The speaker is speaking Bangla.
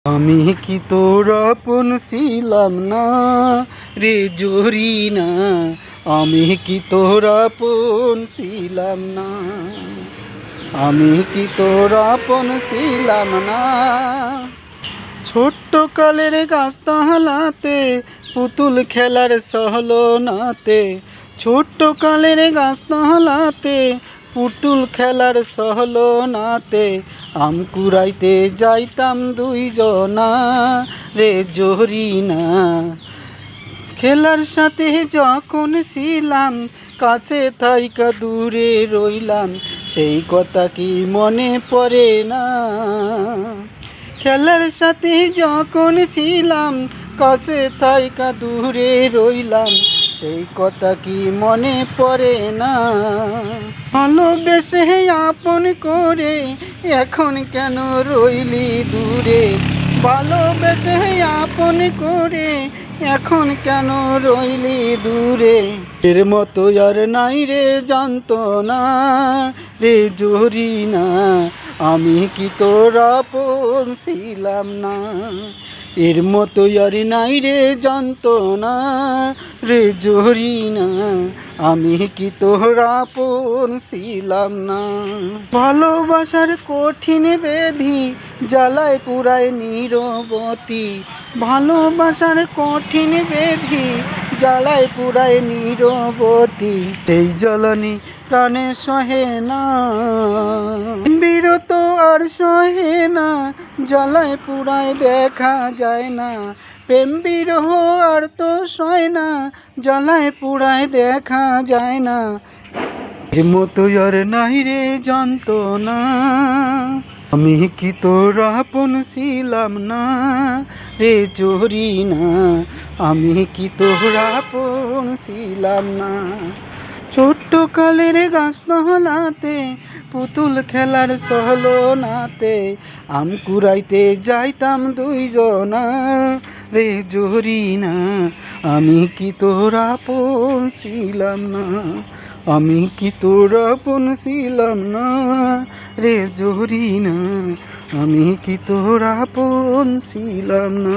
আমি কি তোর আপন ছিলাম না রে জরিনা, আমি কি তোর আপন ছিলাম না, আমি কি তোর আপন ছিলাম না। ছোট্ট কালের গাছতলাতে পুতুল খেলার সহলনাতে, ছোট্ট কালের গাছতলাতে পুতুল খেলার সহলনাতে আম কুড়াইতে যাইতাম দুইজনা রে জরিনা। খেলার সাথে যখন ছিলাম কাছে থাইকা দূরে রইলাম, সেই কথা কি মনে পড়ে না। খেলার সাথে যখন ছিলাম কাছে থাইকা দূরে রইলাম, সেই কথা কি মনে পড়ে না। ভালোবেসে আপন করে এখন কেন রইলি দূরে, ভালোবেসে আপন করে এখন কেন রইলি দূরে। এর মতো আর নাই রে যন্ত্রণা রে জরিনা, আমি কি তোর আপন ছিলাম না। এর মতো আর নাই রে যন্ত্রণা রে জরিনা, আমি কি তোর আপন ছিলাম না। ভালোবাসার কঠিন বেধি জ্বালায় পুরায় নীরবতী, ভালোবাসার কঠিন বেধি জ্বালায় পুরায় নীরবতী। এই জ্বালানি প্রাণে সহে না, বিরত আর সহে না, জ্বালায় পুরায় দেখা যায় না। প্রেম বিরহ আর তো সয় না, জ্বালায় পুরায় দেখা যায় না। এর মতো আর নাই রে যন্ত্রণা, আমি কি তোর আপন ছিলাম না রে জরিনা, আমি কি তোর আপন ছিলাম না। ছোট্ট কালের গাছতলাতে পুতুল খেলার সহলনাতে আম কুড়াইতে যাইতাম দুইজনা রে জরিনা, আমি কি তোর আপন ছিলাম না, আমি কি তোর আপন ছিলাম না রে জরিনা, আমি কি তোর আপন ছিলাম না।